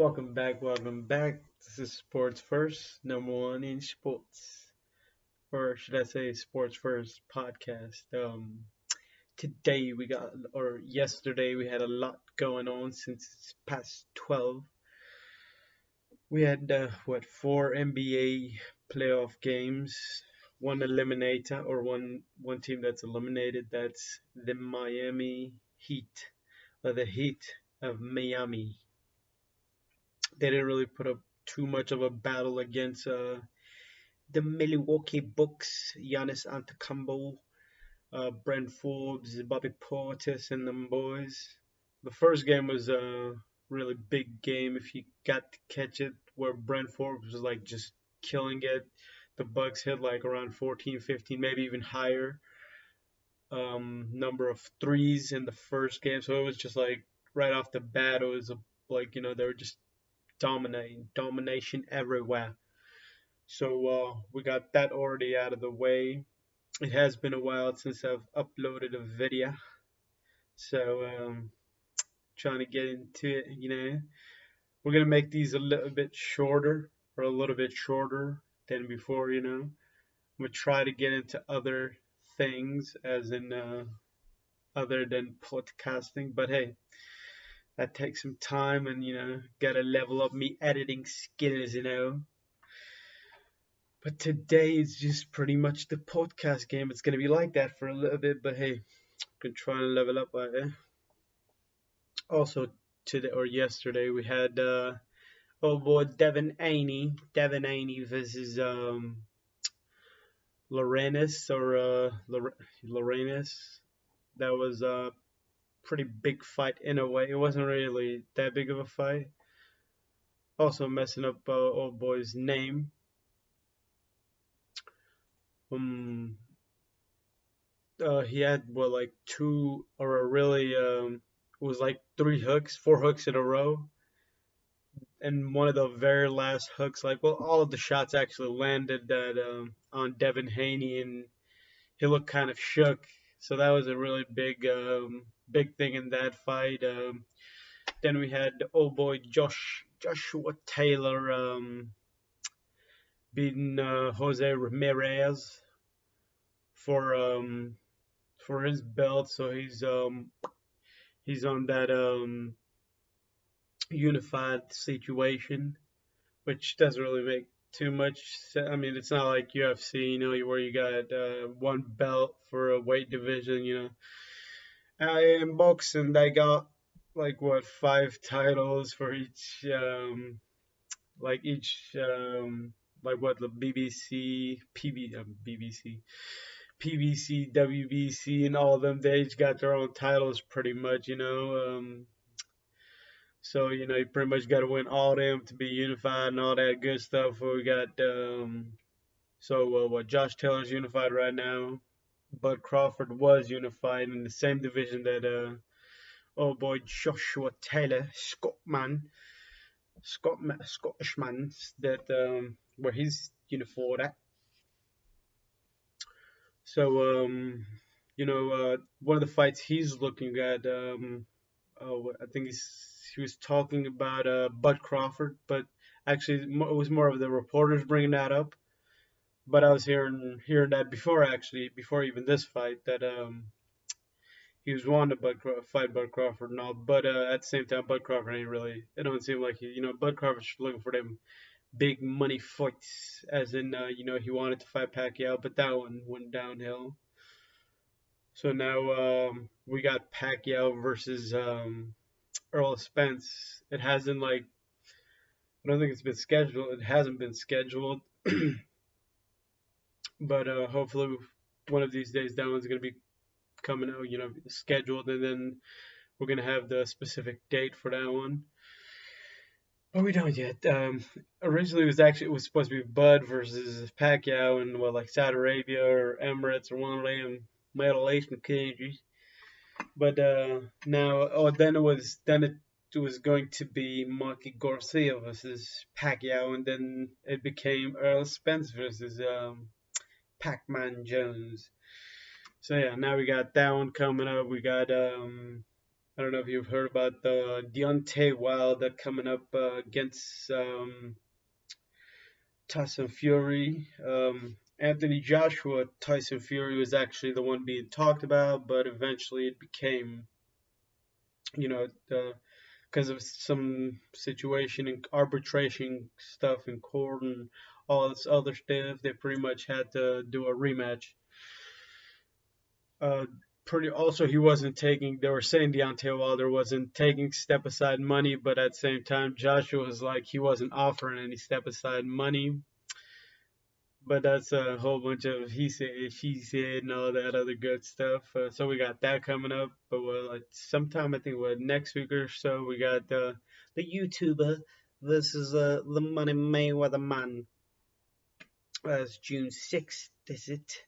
Welcome back, welcome back. This is Sports First, number one in sports. Or should I say Sports First podcast. Today we got, or yesterday we had a lot going on since it's past 12. We had, four NBA playoff games. One eliminator, or one team that's eliminated. That's the Miami Heat, or the Heat of Miami. They didn't really put up too much of a battle against the Milwaukee Bucks, Giannis Antetokounmpo, Brent Forbes, Bobby Portis, and them boys. The first game was a really big game if you got to catch it, where Brent Forbes was like just killing it. The Bucks hit like around 14, 15, maybe even higher number of threes in the first game. So it was just like right off the bat, it was they were just domination everywhere. So we got that already out of the way. It has been a while since I've uploaded a video, so trying to get into it. We're gonna make these a little bit shorter, or a little bit shorter than before. I'm gonna try to get into other things, as in other than podcasting. But hey, that takes some time, and gotta level up me editing skills. But today is just pretty much the podcast game. It's gonna be like that for a little bit, but hey, can try and level up by it. Also today or yesterday we had oh boy, Devin Haney versus Lorenis, or Lorenis. That was a pretty big fight in a way. It wasn't really that big of a fight. Also messing up old boy's name. Um, he had like two, or a really it was like four hooks in a row, and one of the very last hooks, all of the shots actually landed that on Devin Haney, and he looked kind of shook. So that was a really big thing in that fight. Then we had the old boy Joshua Taylor beating Jose Ramirez for his belt. So he's on that unified situation, which doesn't really make too much sense. I mean, it's not like UFC, where you got one belt for a weight division. In boxing, they got like what, five titles for each, like each, like what, the PBC, WBC, and all of them. They each got their own titles, pretty much. So you pretty much got to win all them to be unified and all that good stuff. We got what, Josh Taylor's unified right now. Bud Crawford was unified in the same division that oh boy, Joshua Taylor, Scottishman, that where he's unified at. So one of the fights he's looking at, I think he was talking about Bud Crawford, but actually it was more of the reporters bringing that up. But I was hearing that before even this fight, that he was wanting to fight Bud Crawford and all. But at the same time, Bud Crawford ain't really. It don't seem like Bud Crawford's looking for them big money fights, as in he wanted to fight Pacquiao, but that one went downhill. So now we got Pacquiao versus Earl Spence. It hasn't, I don't think it's been scheduled. It hasn't been scheduled, but hopefully one of these days that one's gonna be coming out, scheduled, and then we're gonna have the specific date for that one. But we don't yet. Originally it was supposed to be Bud versus Pacquiao in Saudi Arabia or Emirates or one of them Middle Eastern countries. But now, then it was going to be Mikey Garcia versus Pacquiao, and then it became Earl Spence versus Pac-Man Jones. So yeah, now we got that one coming up. We got I don't know if you've heard about the Deontay Wilder coming up against Tyson Fury. Anthony Joshua, Tyson Fury was actually the one being talked about, but eventually it became, you know, because of some situation and arbitration stuff in court and all this other stuff, they pretty much had to do a rematch. Uh, Pretty also he wasn't taking. They were saying Deontay Wilder wasn't taking step aside money, but at the same time Joshua was like he wasn't offering any step aside money. But that's a whole bunch of he said, she said, and all that other good stuff. So we got that coming up. But like sometime I think next week or so we got the YouTuber versus the Money Mayweather man. That's June 6th. Is it?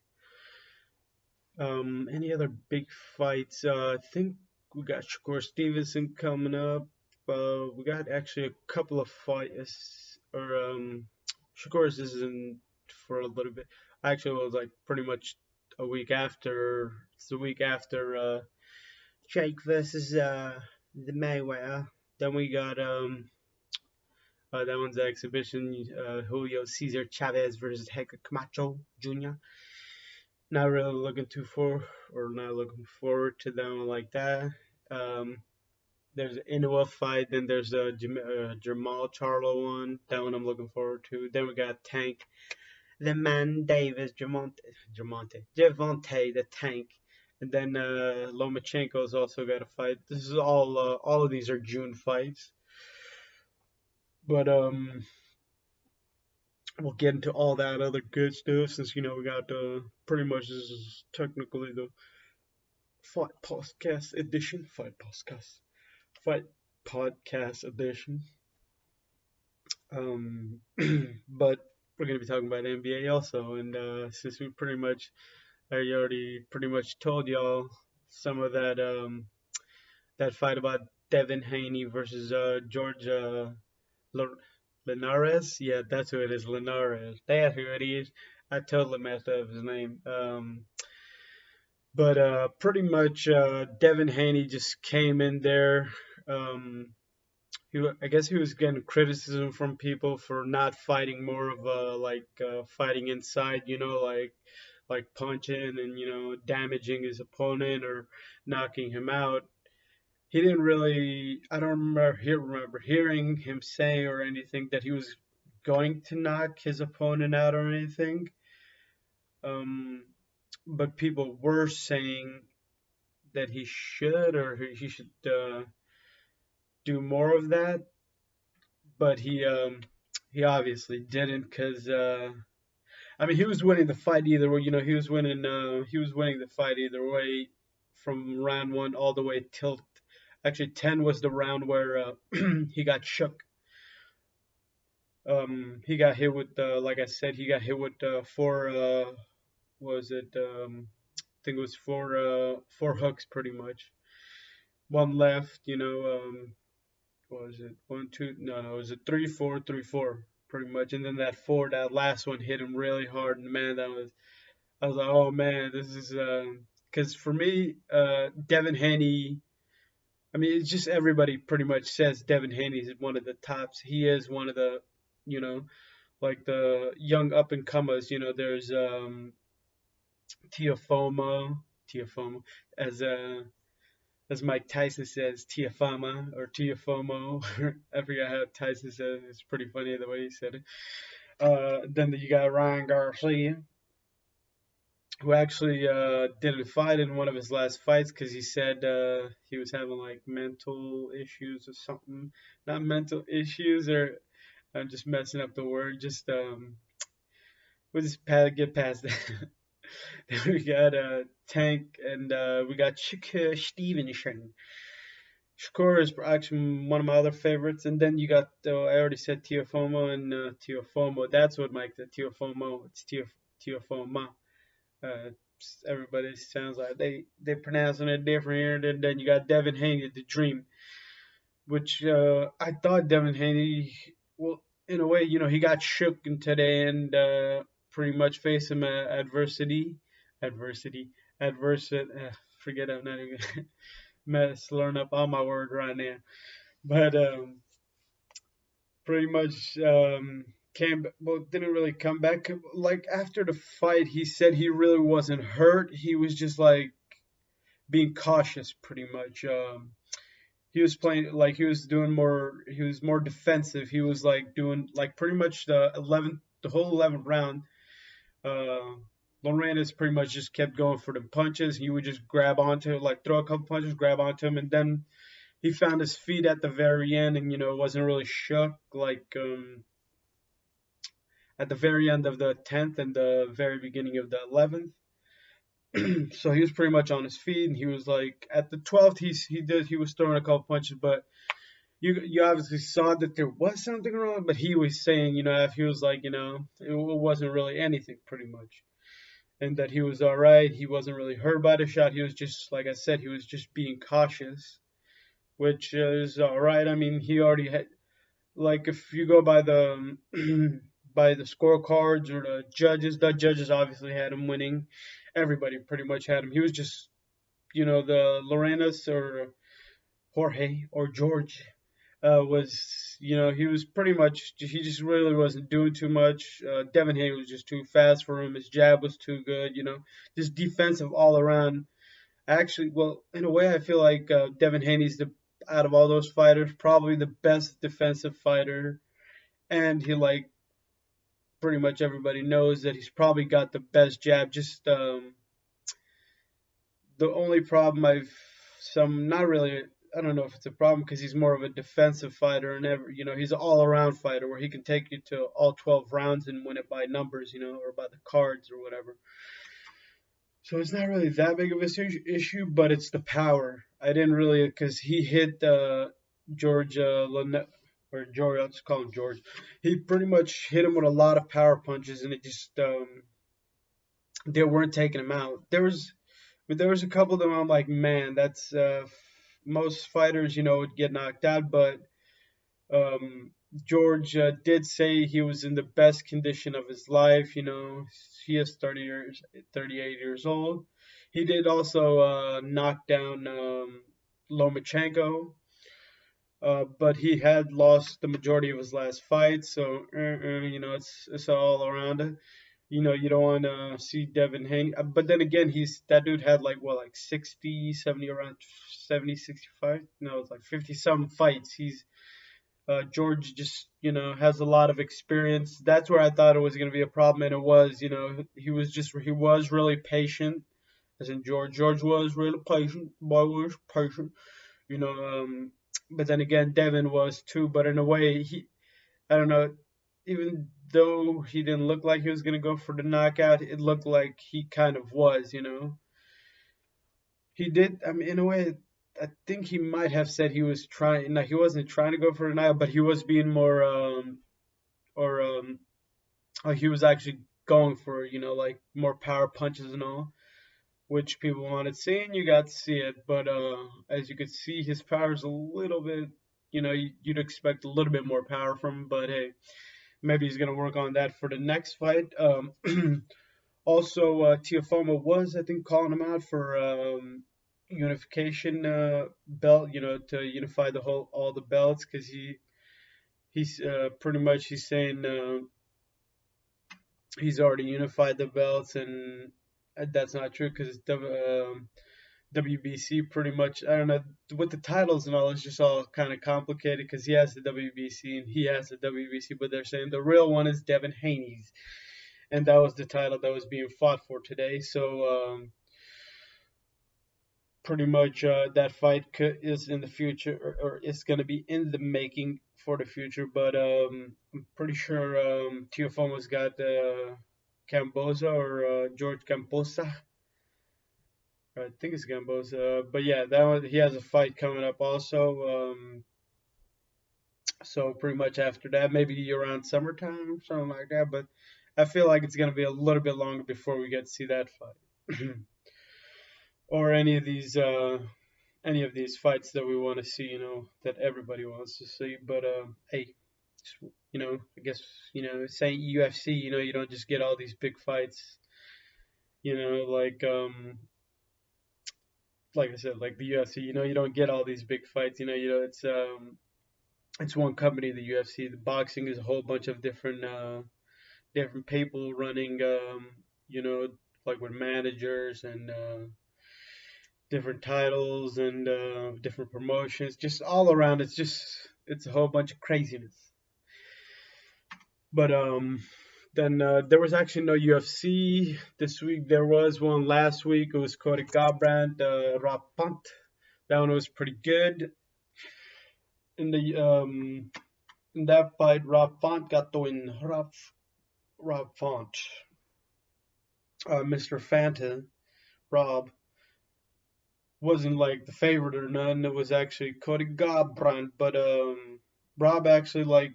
Any other big fights? I think we got Shakur Stevenson coming up. We got actually a couple of fights, or Shakur's isn't for a little bit. Actually, it was like pretty much a week after. It's the week after Jake versus the Mayweather. Then we got that one's the exhibition. Julio Cesar Chavez versus Hector Camacho Jr. Not really looking too for or not looking forward to them like that. Um, there's an Inoue fight, then there's a Jamal Charlo one. That one I'm looking forward to. Then we got Tank, the Man Davis, Javante, the Tank, and then Lomachenko's also got a fight. This is all of these are June fights, but we'll get into all that other good stuff since we got pretty much this is technically the fight podcast edition, fight podcast edition. But we're gonna be talking about NBA also, and since we pretty much, I already pretty much told y'all some of that fight about Devin Haney versus George Linares. Yeah, that's who it is, Linares. That's who it is. I totally messed up his name. But pretty much Devin Haney just came in there. Um, I guess he was getting criticism from people for not fighting more of fighting inside, like punching and damaging his opponent or knocking him out. He didn't really. I don't remember hearing him say or anything that he was going to knock his opponent out or anything. Um, but people were saying that he should or he should do more of that, but he obviously didn't because I mean he was winning the fight either way. He was winning the fight either way from round one all the way till actually 10 was the round where he got shook. He got hit with like I said, he got hit with four. Was it? I think it was four hooks pretty much. One left, what was it? One, two, no, it was a 3-4, 3-4, pretty much. And then that last one hit him really hard. And man, I was like, oh man, this is, because for me, Devin Haney, I mean, it's just everybody pretty much says Devin Haney is one of the tops. He is one of the, you know, like the young up and comers. There's Tiafomo, Tiafomo, as uh, as Mike Tyson says, Tiafama or Tiafomo. I forgot how Tyson says it. It's pretty funny the way he said it. Then you got Ryan Garcia, who actually didn't fight in one of his last fights because he said he was having like mental issues or something. Not mental issues, or I'm just messing up the word. Just we'll just get past that. Then we got Tank and we got Shakur Stevenson. Shakur is actually one of my other favorites, and then you got I already said Tiafomo and Tiafomo. That's what Mike said. Tiafomo. It's Tiafoma. Uh, Everybody sounds like they pronouncing it different here. Then you got Devin Haney, the Dream, which I thought Devin Haney, well, in a way, he got shook in today and pretty much faced some adversity, adversity. Forget I'm not even. slurring up all my words right now. But pretty much came, well, didn't really come back. Like after the fight, he said he really wasn't hurt. He was just like being cautious, pretty much. He was playing like he was doing more. He was more defensive. He was like doing like pretty much the whole 11th round. Uh, Lorenz pretty much just kept going for the punches. He would just grab onto it, like throw a couple punches, grab onto him, and then he found his feet at the very end, and wasn't really shook like at the very end of the 10th and the very beginning of the 11th. So he was pretty much on his feet, and he was like at the 12th he was throwing a couple punches, but you obviously saw that there was something wrong, but he was saying, if he was like, it wasn't really anything, pretty much, and that he was all right. He wasn't really hurt by the shot. He was just, like I said, he was just being cautious, which is all right. I mean, he already had, like, if you go by the by the scorecards or the judges obviously had him winning. Everybody pretty much had him. He was just, the Lorenas or Jorge or George was, he was pretty much, he just really wasn't doing too much. Devin Haney was just too fast for him. His jab was too good, just defensive all around. Actually, well, in a way, I feel like Devin Haney's out of all those fighters, probably the best defensive fighter. And he, like, pretty much everybody knows that he's probably got the best jab. Just the only problem not really, I don't know if it's a problem because he's more of a defensive fighter and he's an all around fighter where he can take you to all 12 rounds and win it by numbers, or by the cards or whatever. So it's not really that big of an issue, but it's the power. I didn't really, because he hit George or George, I'll just call him George. He pretty much hit him with a lot of power punches, and it just they weren't taking him out. There was a couple of them. I'm like, man, that's most fighters, would get knocked out, but George did say he was in the best condition of his life. He is 38 years old. He did also knock down Lomachenko, but he had lost the majority of his last fight. So it's all around. You don't want to see Devin Haney. But then again, that dude had like what, like 60, 70, around 70, 65. No, it's like 50 some fights. George just, has a lot of experience. That's where I thought it was going to be a problem, and it was. He was really patient, as in George was really patient. Boy was patient, you know. But then again, Devin was too. But in a way, I don't know. Even though he didn't look like he was going to go for the knockout, it looked like he kind of was. He did. I mean, in a way, I think he might have said he was trying. No, he wasn't trying to go for a knockout, but he was being more, or he was actually going for, like more power punches and all, which people wanted to see, and you got to see it. But as you could see, his power is a little bit, you'd expect a little bit more power from him. But hey, maybe he's gonna work on that for the next fight. Also, Tiafoe was, I think, calling him out for unification belt, to unify all the belts, because he's pretty much he's saying he's already unified the belts, and that's not true because WBC pretty much, I don't know, with the titles and all, it's just all kind of complicated because he has the WBC and he has the WBC, but they're saying the real one is Devin Haney's, and that was the title that was being fought for today. So pretty much that fight is in the future, or it's going to be in the making for the future. But I'm pretty sure Teofomo's got Camboza or George Camposa. I think it's Camboza. But yeah, that one, he has a fight coming up also. So pretty much after that, maybe around summertime, something like that. But I feel like it's going to be a little bit longer before we get to see that fight. Or any of these fights that we want to see, that everybody wants to see. But hey, I guess saying UFC, you don't just get all these big fights, like like I said, like the UFC, you don't get all these big fights. It's one company, the UFC. The boxing is a whole bunch of different people running, you know, like with managers and different titles and different promotions, just all around. It's a whole bunch of craziness. But then there was actually no UFC this week. There was one last week. It was Cody Garbrandt, Rob Punt. That one was pretty good. In that fight, Rob Font got the win. Rob Font, Mr. Fanta, Rob wasn't like the favorite or none. It was actually Cody Garbrandt, but Rob actually like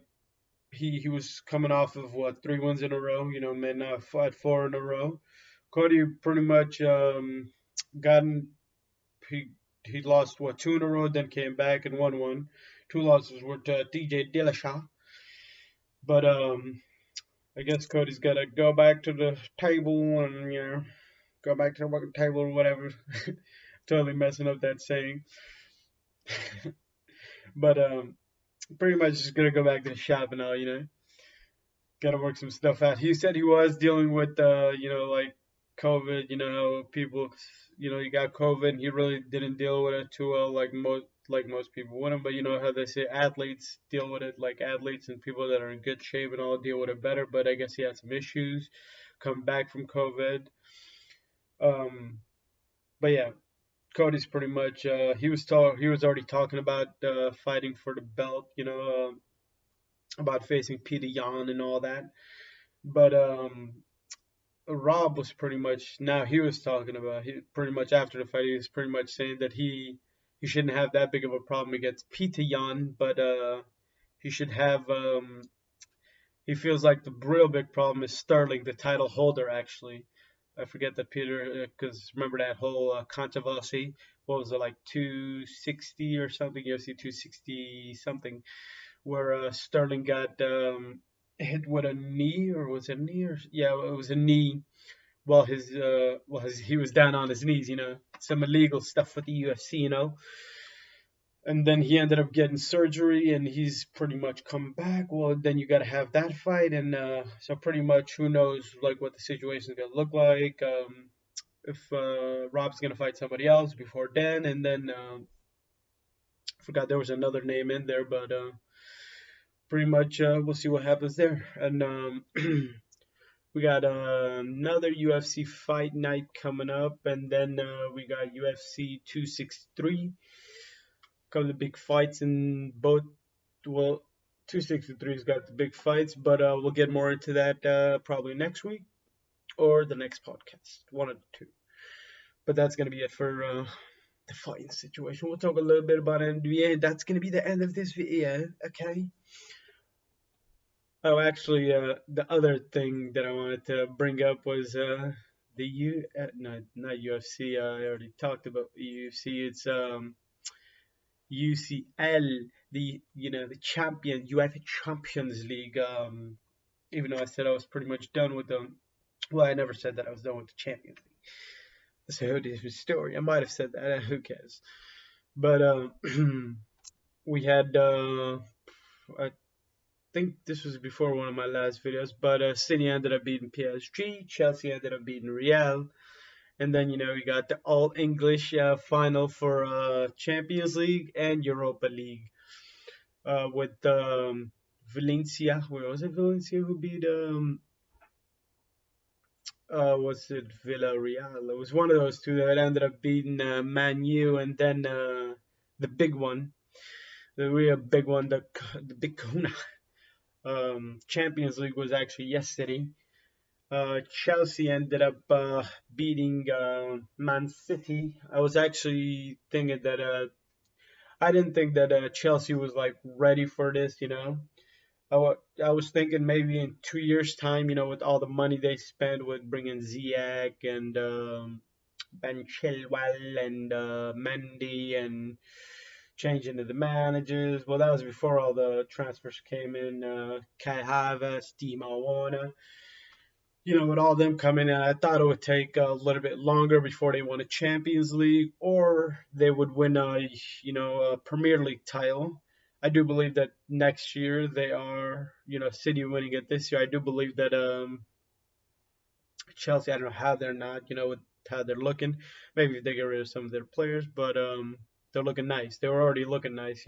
he was coming off of what 3 wins in a row. May not fight 4 in a row. Cody pretty much gotten he he lost what 2 in a row, then came back and won one. Two losses were to DJ Dillashaw, but I guess Cody's got to go back to the table and go back to the working table or whatever. Totally messing up that saying, but pretty much just gonna go back to the shop and all. Gotta work some stuff out. He said he was dealing with, like COVID. People, he got COVID, and he really didn't deal with it too well, like most people wouldn't. But you know how they say athletes deal with it, like athletes and people that are in good shape and all deal with it better. But I guess he had some issues coming back from COVID. Um, but yeah, Cody's pretty much he was already talking about fighting for the belt, about facing Peter Yan and all that. But Rob was pretty much now he was talking about he pretty much after the fight he was pretty much saying that he shouldn't have that big of a problem against Peter Yan, but he should have he feels like the real big problem is Sterling, the title holder actually. I forget that Peter, because remember that whole controversy. What was it like 260 or something? UFC 260 something, where Sterling got hit with a knee, or was it a knee? Or yeah, it was a knee. While he was down on his knees, some illegal stuff with the UFC. And then he ended up getting surgery, and he's pretty much come back. Well, then you got to have that fight, and so pretty much who knows like what the situation is gonna look like. If Rob's gonna fight somebody else before then, and then I forgot there was another name in there, but pretty much we'll see what happens there. And we got another UFC fight night coming up, and then we got UFC 263. Couple of big fights in both. Well, 263's got the big fights, but we'll get more into that probably next week or the next podcast, one of the two. But that's gonna be it for the fighting situation. We'll talk a little bit about NBA. That's gonna be the end of this video. Okay. Oh, actually, the other thing that I wanted to bring up was no, not UFC. I already talked about UFC. It's UCL, the UEFA Champions League. Even though I said I was pretty much done with them. Well, I never said that I was done with the Champions League. That's a whole different story. I might have said that. Who cares? But we had. I think this was before one of my last videos. But City ended up beating PSG. Chelsea ended up beating Real. And then, we got the all English final for Champions League and Europa League with Valencia. Where was it? Valencia who beat was it Villarreal? It was one of those two that ended up beating Man U, and then the big one, the real big one, the big Kahuna. Champions League was actually yesterday. Chelsea ended up beating Man City. I was actually thinking that I didn't think that Chelsea was like ready for this. I was thinking maybe in 2 years' time, with all the money they spent with bringing Ziyech and Ben Chilwell and Mendy and changing the managers. Well, that was before all the transfers came in. Kai Havertz, Timo Werner. with all them coming in, I thought it would take a little bit longer before they won a Champions League or they would win a Premier League title. I do believe that next year they are, City winning it this year. I do believe that Chelsea, I don't know how they're not, with how they're looking. Maybe if they get rid of some of their players, but they're looking nice. They were already looking nice.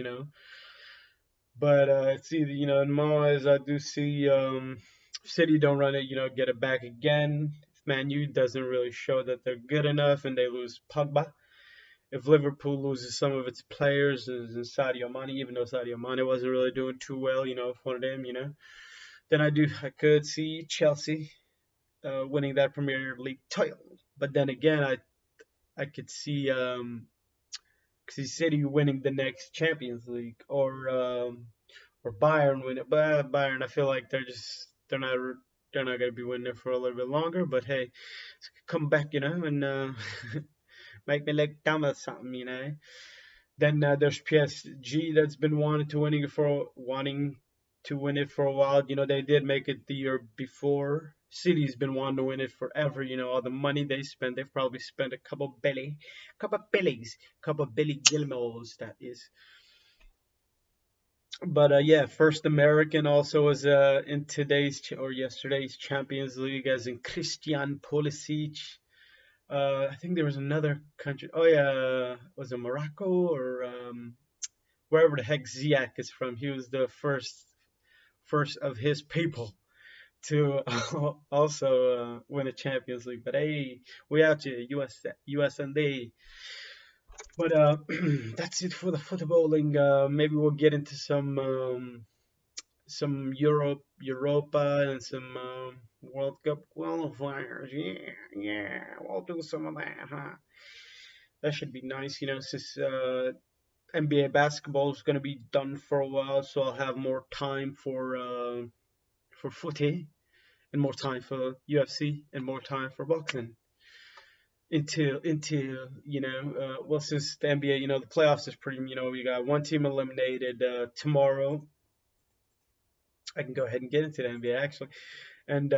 But it's either, in my eyes, I do see City don't run it, get it back again. If Man U doesn't really show that they're good enough and they lose Pogba. If Liverpool loses some of its players and Sadio Mane, even though Sadio Mane wasn't really doing too well, if one of them, then I could see Chelsea winning that Premier League title. But then again, I could see City winning the next Champions League or Bayern win it. But Bayern, I feel like they're not gonna be winning it for a little bit longer. But hey, come back, and make me look dumb or something. Then there's PSG that's been wanting to win it for a while. They did make it the year before. City's been wanting to win it forever. All the money they spend, they've probably spent a couple Billy Gilmores, that is. But yeah, first American also was in today's or yesterday's Champions League, as in Christian Pulisic. I think there was another country. Oh yeah, was it Morocco or wherever the heck Ziyech is from? He was the first of his people to also win a Champions League. But hey, we out here, US and they. But that's it for the footballing. Maybe we'll get into some Europa, and some World Cup qualifiers. Yeah, yeah, we'll do some of that, huh? That should be nice, since NBA basketball is going to be done for a while, so I'll have more time for footy, and more time for UFC, and more time for boxing. Well, since the NBA, the playoffs is pretty, we got one team eliminated tomorrow. I can go ahead and get into the NBA actually, and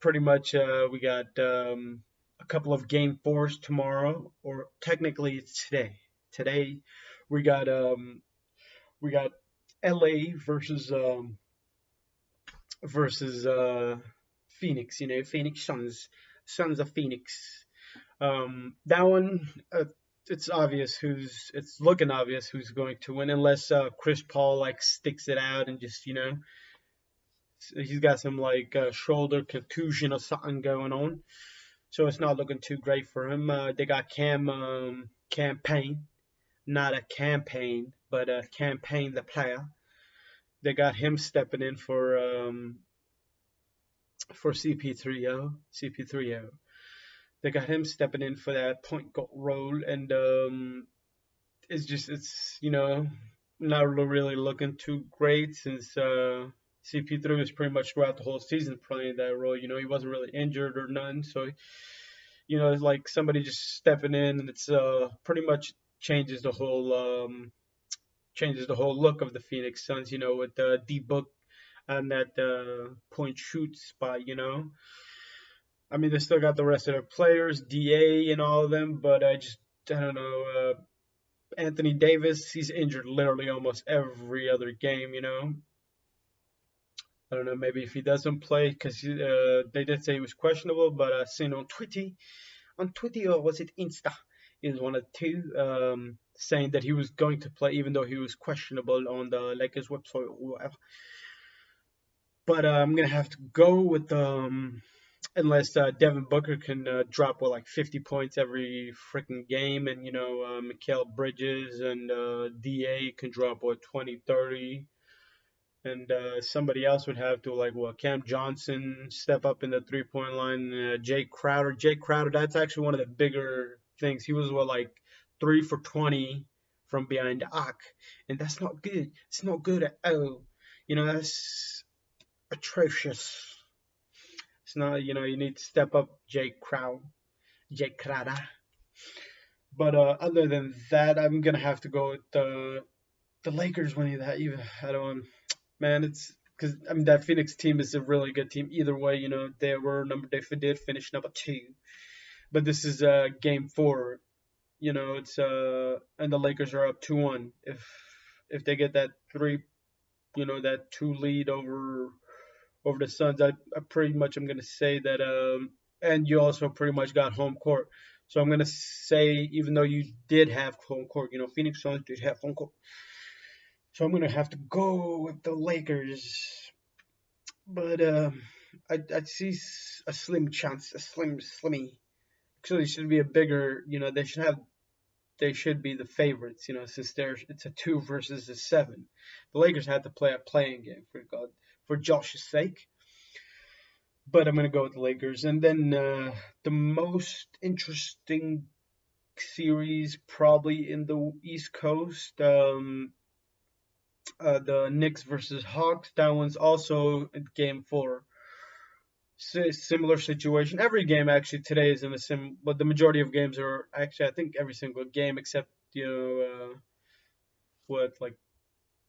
pretty much we got a couple of game fours tomorrow, or technically it's today. Today we got LA versus Phoenix. Phoenix Suns of Phoenix. That one, it's looking obvious who's going to win, unless Chris Paul like sticks it out and just he's got some like shoulder contusion or something going on, so it's not looking too great for him. They got campaign, not a campaign, but campaign the player. They got him stepping in for CP3O. They got him stepping in for that point guard role, and it's not really looking too great, since CP3 was pretty much throughout the whole season playing that role. He wasn't really injured or nothing, so it's like somebody just stepping in, and it's pretty much changes the whole look of the Phoenix Suns. With D Book and that point shoot spot. I mean, they still got the rest of their players, DA and all of them, but I don't know. Anthony Davis, he's injured literally almost every other game. I don't know, maybe if he doesn't play, because they did say he was questionable, but I seen on Twitter, or was it Insta? It was one of the two, saying that he was going to play, even though he was questionable on the Lakers website or whatever. But I'm gonna have to go with unless Devin Booker can drop like 50 points every freaking game, and Mikal Bridges and Da can drop 20, 30. And somebody else would have to, like, Cam Johnson step up in the 3-point line. Jay Crowder, that's actually one of the bigger things. He was like 3 for 20 from behind the arc, and that's not good. It's not good at all. That's atrocious. It's not. You need to step up, Jay Crowder. But other than that, I'm gonna have to go with the Lakers winning that. Even I don't. Man, because I mean that Phoenix team is a really good team either way. They did finish number two, but this is game four. It's and the Lakers are up 2-1. If they get that three, that two lead over the Suns, I pretty much am gonna say that. And you also pretty much got home court. So I'm gonna say, even though you did have home court, Phoenix Suns did have home court. So I'm gonna have to go with the Lakers, but I'd see a slim chance, a slimmy. Actually, it should be a bigger. They should be the favorites. Since it's a 2 versus a 7. The Lakers had to play a playing game for Josh's sake. But I'm gonna go with the Lakers, and then the most interesting series probably in the East Coast. The Knicks versus Hawks. That one's also in game four. Similar situation. Every game actually today is in but the majority of games are actually, I think, every single game except what, like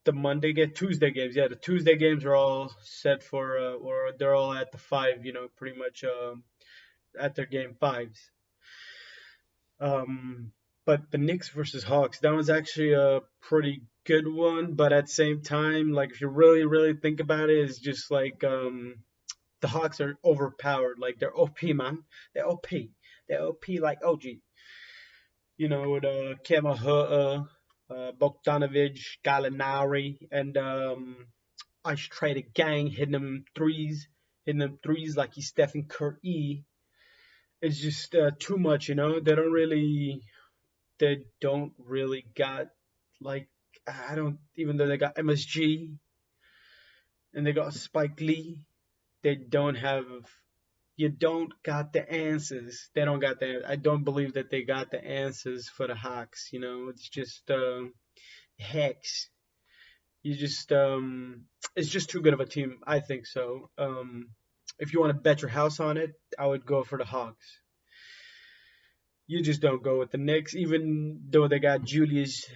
Tuesday games. Yeah, the Tuesday games are all set for or they're all at the five. Pretty much at their game fives. But the Knicks versus Hawks, that was actually a pretty good one. But at the same time, like if you really, really think about it, it's just like the Hawks are overpowered. Like they're OP, man. They're OP. They're OP like OG. With Kemba Hutter, Bogdanovic, Gallinari, and Ice Trader Gang hitting them threes like he's Stephen Curry. It's just too much. They don't really got, like, I don't, even though they got MSG and they got Spike Lee, they don't have, you don't got the answers. They don't got I don't believe that they got the answers for the Hawks. It's just hex. You just it's just too good of a team. I think so. If you want to bet your house on it, I would go for the Hawks. You just don't go with the Knicks, even though they got Julius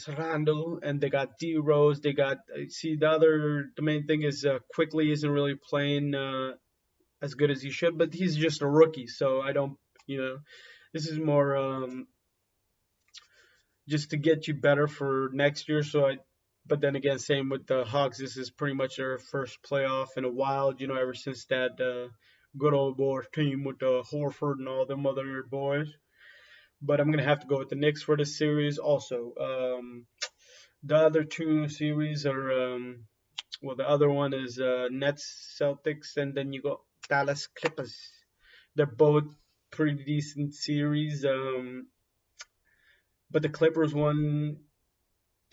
Randle, and they got D Rose. They got, the main thing is Quickly isn't really playing as good as he should, but he's just a rookie, so I don't, this is more just to get you better for next year. But then again, same with the Hawks. This is pretty much their first playoff in a while, ever since that good old boys team with Horford and all them other boys. But I'm going to have to go with the Knicks for this series also. The other two series are, the other one is Nets, Celtics, and then you got Dallas Clippers. They're both pretty decent series. But the Clippers one,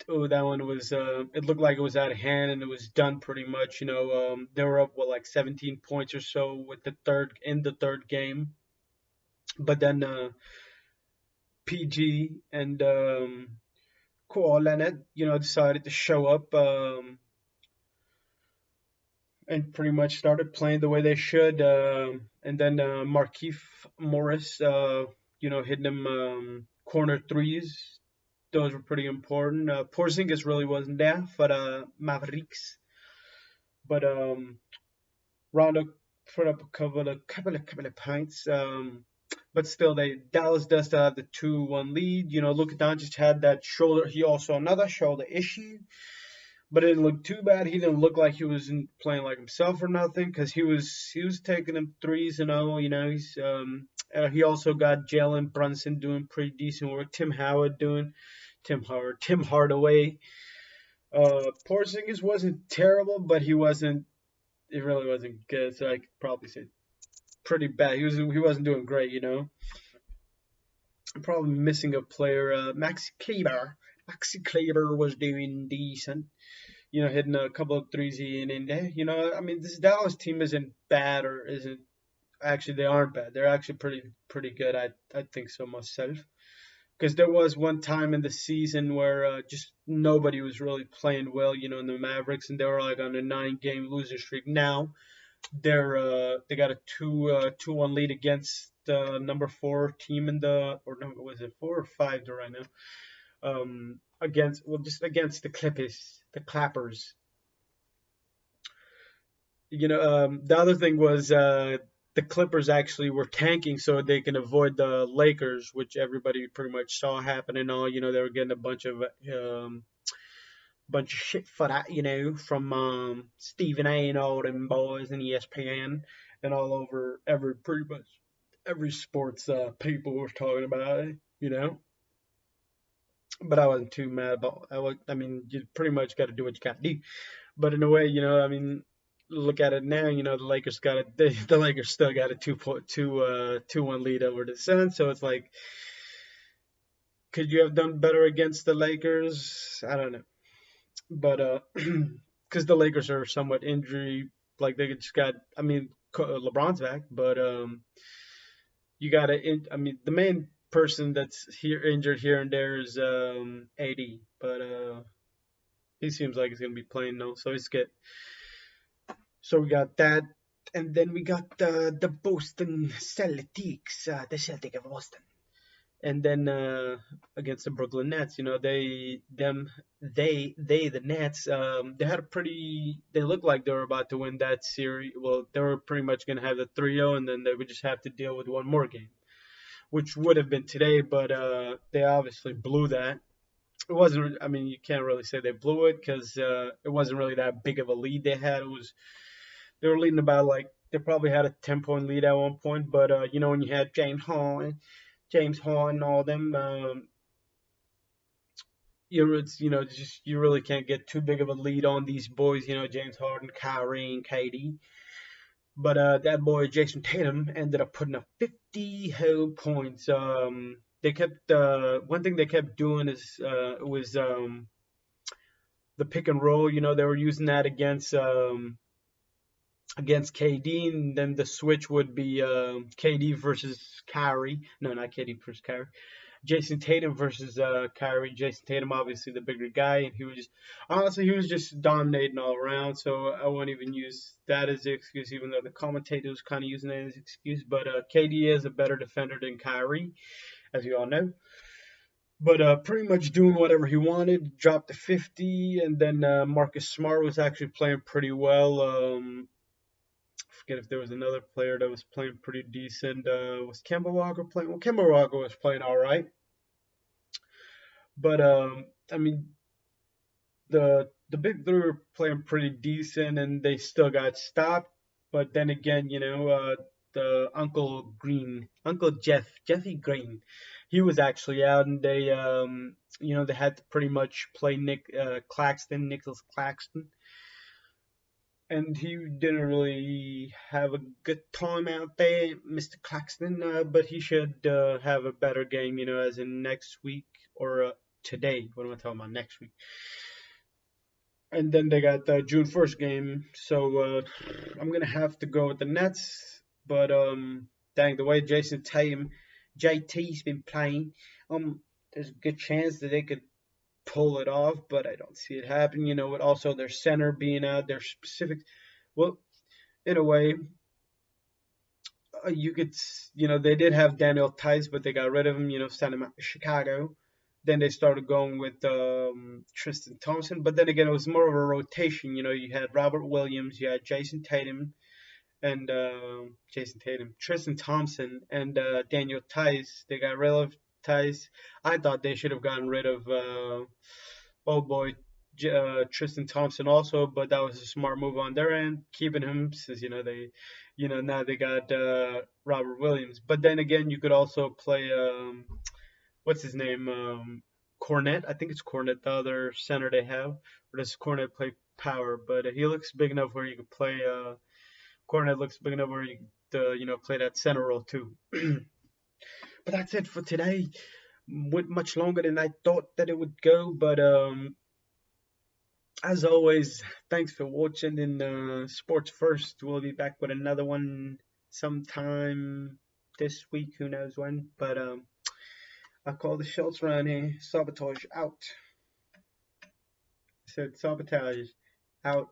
that one was, it looked like it was out of hand and it was done pretty much. They were up, like 17 points or so in the third game. But then PG and Kawhi Leonard, decided to show up and pretty much started playing the way they should. And then Markieff Morris, hitting them corner threes. Those were pretty important. Porzingis really wasn't there for the Mavericks, but Rondo put up a couple of points. But still, Dallas does still have the 2-1 lead. Luka Doncic had that shoulder. He also another shoulder issue, but it didn't look too bad. He didn't look like he was playing like himself or nothing, because he was taking them threes and all. He's he also got Jalen Brunson doing pretty decent work. Tim Hardaway. Porzingis wasn't terrible, but he really wasn't good. So I could probably say pretty bad. He wasn't doing great. Probably missing a player. Maxi Kleber was doing decent. Hitting a couple of threes here and there. This Dallas team isn't bad, or isn't. Actually, they aren't bad. They're actually pretty good. I think so myself. Because there was one time in the season where just nobody was really playing well, in the Mavericks, and they were like on a 9-game losing streak. Now they got a 2-1 lead against the number 4 team was it 4 or 5 right now? Against the Clippers, the Clappers. The other thing was the Clippers actually were tanking so they can avoid the Lakers, which everybody pretty much saw happen and all. They were getting a bunch of shit for that, from Stephen A. and all them boys and ESPN and all over pretty much every sports people were talking about it, But I wasn't too mad about. I mean, you pretty much got to do what you got to do. But in a way, I mean, look at it now. The Lakers got it. The Lakers still got a 2-1 lead over the Suns. So it's like, could you have done better against the Lakers? I don't know, but because the Lakers are somewhat injury, like they just got. I mean, LeBron's back, but you got to. I mean, the main person that's here injured here and there is AD, but he seems like he's gonna be playing now, so he's good. So we got that, and then we got the Boston Celtics, the Celtic of Boston, and then against the Brooklyn Nets. The Nets. They had a pretty. They looked like they were about to win that series. Well, they were pretty much gonna have the 3-0, and then they would just have to deal with one more game, which would have been today, but they obviously blew that. It wasn't. I mean, you can't really say they blew it because it wasn't really that big of a lead they had. They were leading about like they probably had a 10-point lead at one point, but when you had James Harden, and all them, you really can't get too big of a lead on these boys. James Harden, Kyrie, and KD. But that boy Jason Tatum ended up putting up 50 whole points. They kept one thing they kept doing is was the pick and roll. They were using that against KD, and then the switch would be KD versus Kyrie. No, not KD versus Kyrie. Jason Tatum versus Kyrie. Jason Tatum, obviously the bigger guy, and he was just dominating all around. So I won't even use that as the excuse, even though the commentator was kind of using that as an excuse. But KD is a better defender than Kyrie, as you all know. But pretty much doing whatever he wanted, dropped to 50, and then Marcus Smart was actually playing pretty well. Forget if there was another player that was playing pretty decent. Was Kemba Walker playing? Well, Kemba Walker was playing all right, but I mean the big three were playing pretty decent, and they still got stopped. But then again, the Uncle Jeffy Green, he was actually out, and they had to pretty much play Nicholas Claxton, and he didn't really have a good time out there, Mr. Claxton. But he should have a better game, as in next week or today. What am I talking about? Next week. And then they got the June 1st game, so I'm gonna have to go with the Nets. But dang, the way Jason Tatum, JT's been playing, there's a good chance that they could pull it off, but I don't see it happen. With also their center being out, their specific. Well, in a way, you could, they did have Daniel Tice, but they got rid of him. Sent him out to Chicago. Then they started going with Tristan Thompson, but then again, it was more of a rotation. You had Robert Williams, you had and Tristan Thompson, and Daniel Tice. They got rid of Tice. I thought they should have gotten rid of oh boy, Tristan Thompson also, but that was a smart move on their end, keeping him since now they got Robert Williams. But then again, you could also play what's his name, Cornette. I think it's Cornette, the other center they have. Or does Cornette play power? But he looks big enough where you could play. Cornette looks big enough where you could play that center role too. But that's it for today. Went much longer than I thought that it would go, but as always, thanks for watching in Sports First. We'll be back with another one sometime this week, who knows when. But I call the shots around here. Sabotage out. I said sabotage out.